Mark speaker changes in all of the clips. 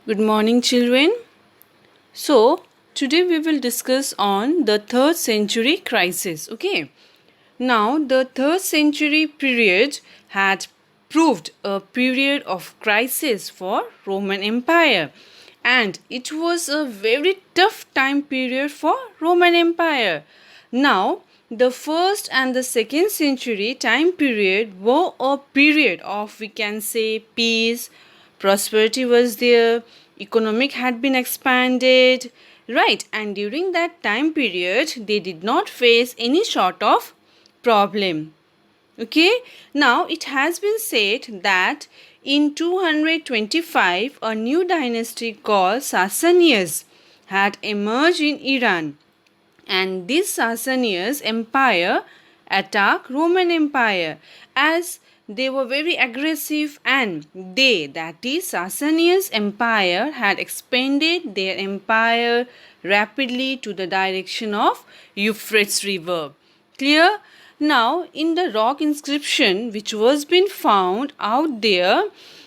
Speaker 1: Good morning, children. So, today we will discuss on the 3rd century crisis. Okay. Now, the 3rd century period had proved a period of crisis for Roman Empire, and it was a very tough time period for Roman Empire. Now, the 1st and the 2nd century time period were a period of, we can say, peace, prosperity was there, economic had been expanded, right? And during that time period, they did not face any sort of problem. Okay, now it has been said that in 225 a new dynasty called Sassanids had emerged in Iran, and this Sasanians empire attacked Roman Empire as they were very aggressive, and they, that is Sasanians empire, had expanded their empire rapidly to the direction of Euphrates river. Clear? Now in the rock inscription which was been found out there,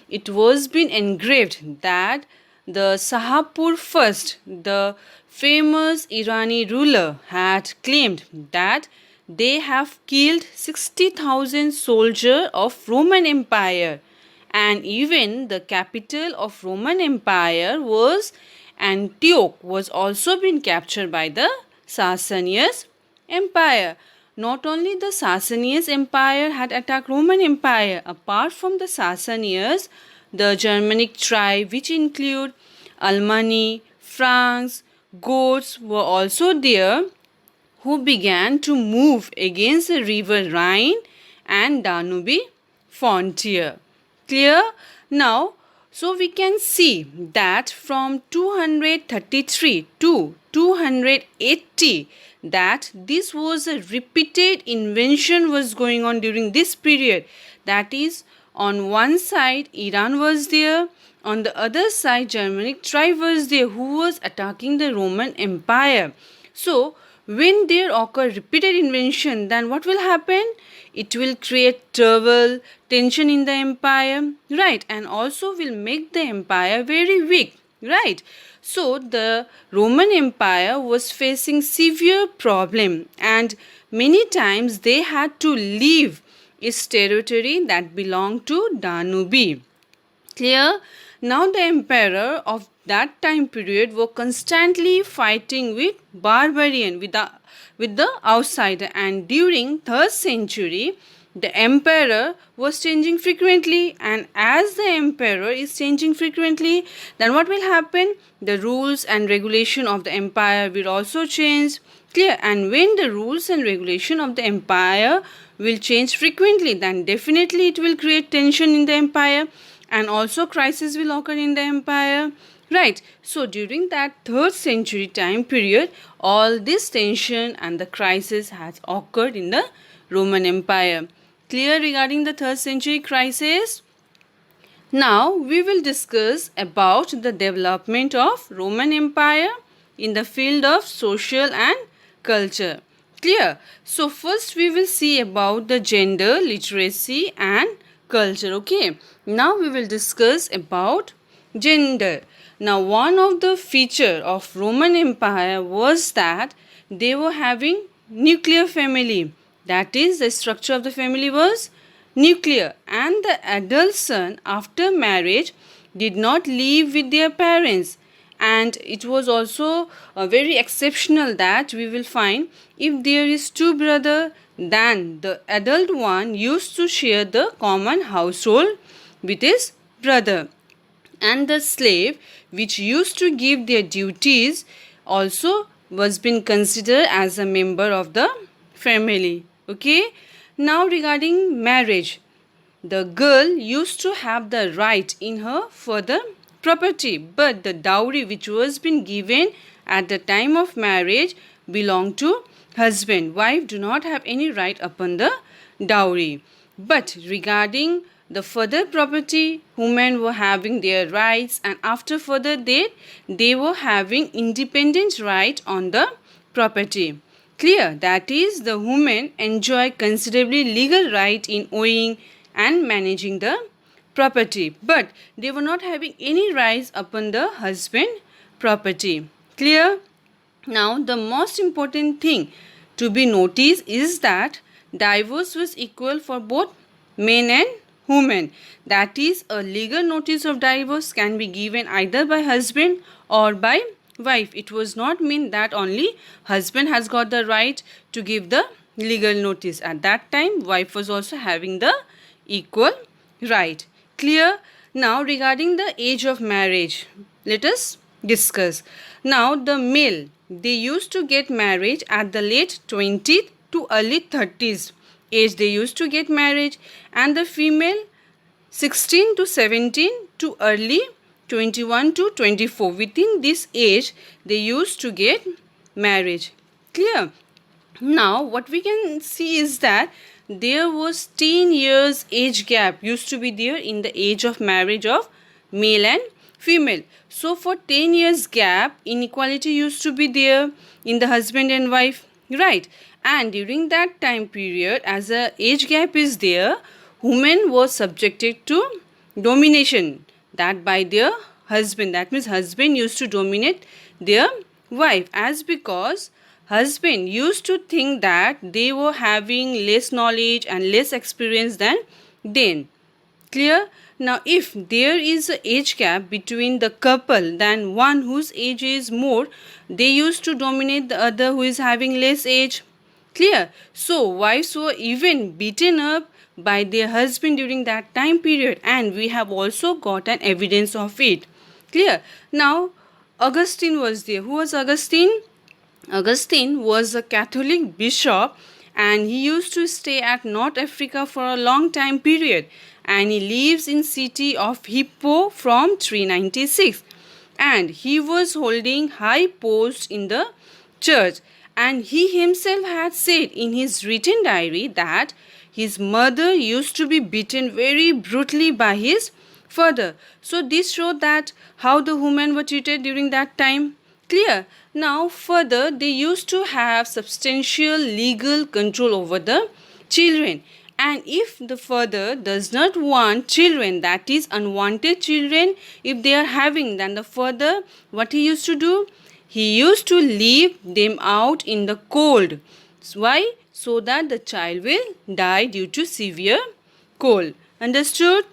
Speaker 1: it was been engraved that the Shahpur first, the famous Irani ruler, had claimed that they have killed 60,000 soldiers of Roman Empire, and even the capital of Roman Empire was Antioch was also been captured by the Sasanians Empire. Not only the Sasanians Empire had attacked Roman Empire, apart from the Sasanians, the Germanic tribe, which include Alemanni, Franks, Goths, were also there, who began to move against the river Rhine and Danube frontier. Clear? Now, so we can see that from 233 to 280, that this was a repeated invasion was going on during this period. That is, on one side Iran was there, on the other side Germanic tribe was there who was attacking the Roman Empire. So when there occur repeated invasion, then what will happen? It will create trouble, tension in the empire, right? And also will make the empire very weak, right? So the Roman Empire was facing severe problem, and many times they had to leave its territory that belonged to Danube. Clear? Now the emperor of that time period were constantly fighting with barbarian, with the outsider, and during 3rd century the emperor was changing frequently, and as the emperor is changing frequently, then what will happen? The rules and regulation of the empire will also change. Clear? And when the rules and regulation of the empire will change frequently, then definitely it will create tension in the empire, and also crisis will occur in the empire, right? So during that 3rd century time period, all this tension and the crisis has occurred in the Roman Empire. Clear regarding the 3rd century crisis? Now we will discuss about the development of Roman Empire in the field of social and culture. Clear? So first we will see about the gender, literacy and culture. Okay, now we will discuss about gender. Now one of the feature of Roman Empire was that they were having nuclear family. That is, the structure of the family was nuclear, and the adult son after marriage did not live with their parents. And it was also very exceptional that we will find if there is two brother, then the adult one used to share the common household with his brother, and the slave which used to give their duties also was been considered as a member of the family. Okay, now regarding marriage, the girl used to have the right in her further property, but the dowry which was been given at the time of marriage belonged to husband. Wife do not have any right upon the dowry. But regarding the further property, women were having their rights, and after further death, they were having independent right on the property. Clear? That is, the women enjoy considerably legal right in owning and managing the property, but they were not having any rights upon the husband property. Clear? Now, the most important thing to be noticed is that divorce was equal for both men and women. That is, a legal notice of divorce can be given either by husband or by wife. It was not mean that only husband has got the right to give the legal notice. At that time, wife was also having the equal right. Clear? Now, regarding the age of marriage, let us discuss. Now, the male, they used to get married at the late 20s to early 30s age they used to get married, and the female 16 to 17 to early 21 to 24. Within this age they used to get marriage. Clear? Now what we can see is that there was 10 years age gap used to be there in the age of marriage of male and female. So for 10 years gap, inequality used to be there in the husband and wife, right? And during that time period, as a age gap is there, women was subjected to domination, that by their husband. That means husband used to dominate their wife, as because husband used to think that they were having less knowledge and less experience than them. Clear? Now, if there is an age gap between the couple, then one whose age is more, they used to dominate the other who is having less age. Clear? So, wives were even beaten up by their husband during that time period, and we have also got an evidence of it. Clear? Now, Augustine was there. Who was Augustine? Augustine was a Catholic bishop, and he used to stay at North Africa for a long time period, and he lives in city of Hippo from 396, and he was holding high post in the church, and he himself had said in his written diary that his mother used to be beaten very brutally by his father. So this showed that how the women were treated during that time. Clear? Now further, they used to have substantial legal control over the children, and if the father does not want children, that is unwanted children, if they are having, then the father, what he used to do? He used to leave them out in the cold. Why? So that the child will die due to severe cold. Understood?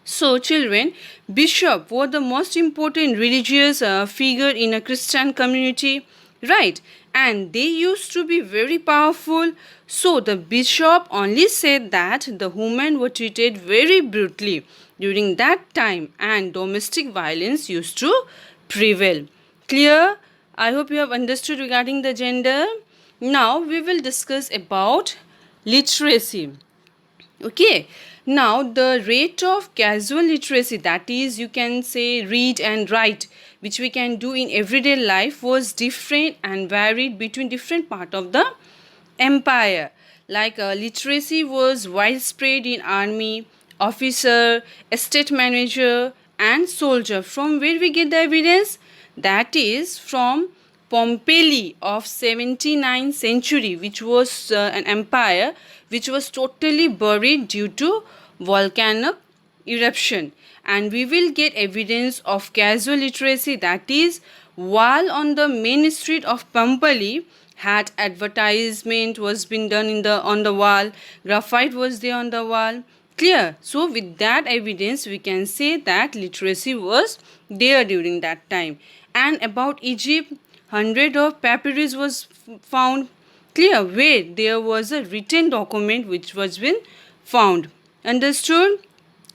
Speaker 1: So children, bishop were the most important religious figure in a Christian community, right? And they used to be very powerful. So the bishop only said that the women were treated very brutally during that time, and domestic violence used to prevail. Clear? I hope you have understood regarding the gender. Now we will discuss about literacy. Okay. Now the rate of casual literacy, that is you can say read and write, which we can do in everyday life, was different and varied between different part of the empire. Like literacy was widespread in army, officer, estate manager and soldier. From where we get the evidence? That is from Pompeii of 79th century, which was an empire which was totally buried due to volcanic eruption. And we will get evidence of casual literacy, that is wall on the main street of Pompeii had advertisement was been done in the on the wall, graffiti was there on the wall. Clear? So with that evidence we can say that literacy was there during that time. And about Egypt, hundred of papyrus was found. Clear? Where there was a written document which was been found. Understood?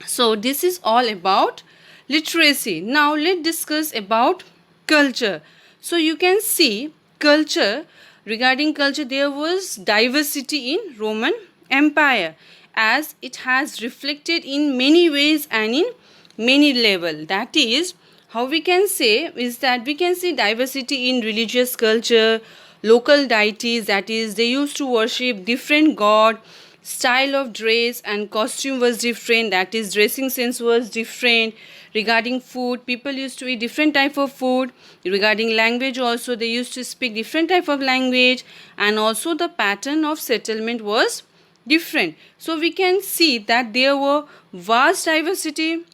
Speaker 1: So this is all about literacy. Now let's discuss about culture. So you can see culture, regarding culture, there was diversity in Roman Empire, as it has reflected in many ways and in many level. That is, how we can say is that we can see diversity in religious culture, local deities, that is they used to worship different god, style of dress and costume was different, that is dressing sense was different. Regarding food, people used to eat different type of food. Regarding language also, they used to speak different type of language, and also the pattern of settlement was different. So we can see that there were vast diversity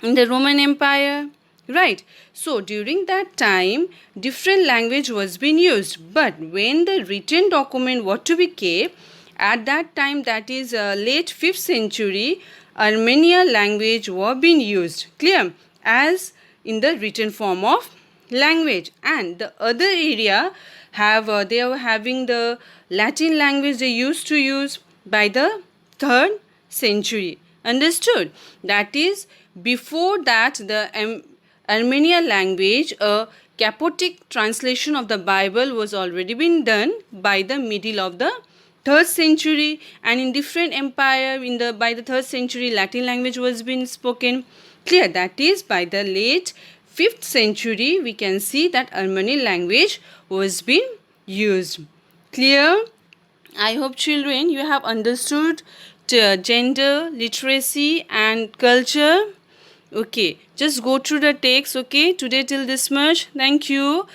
Speaker 1: in the Roman Empire, right? So during that time, different language was being used. But when the written document was to be kept, at that time, that is late 5th century, Armenian language was being used, clear, as in the written form of language. And the other area they are having the Latin language they used to use by the 3rd century. Understood? That is, before that, the Armenian language, a Capotic translation of the Bible was already been done by the middle of the 3rd century, and in different empire by the 3rd century Latin language was being spoken. Clear? That is, by the late 5th century we can see that Armenian language was being used. Clear? I hope children you have understood gender, literacy and culture. Okay, just go through the text. Okay, today till this much. Thank you.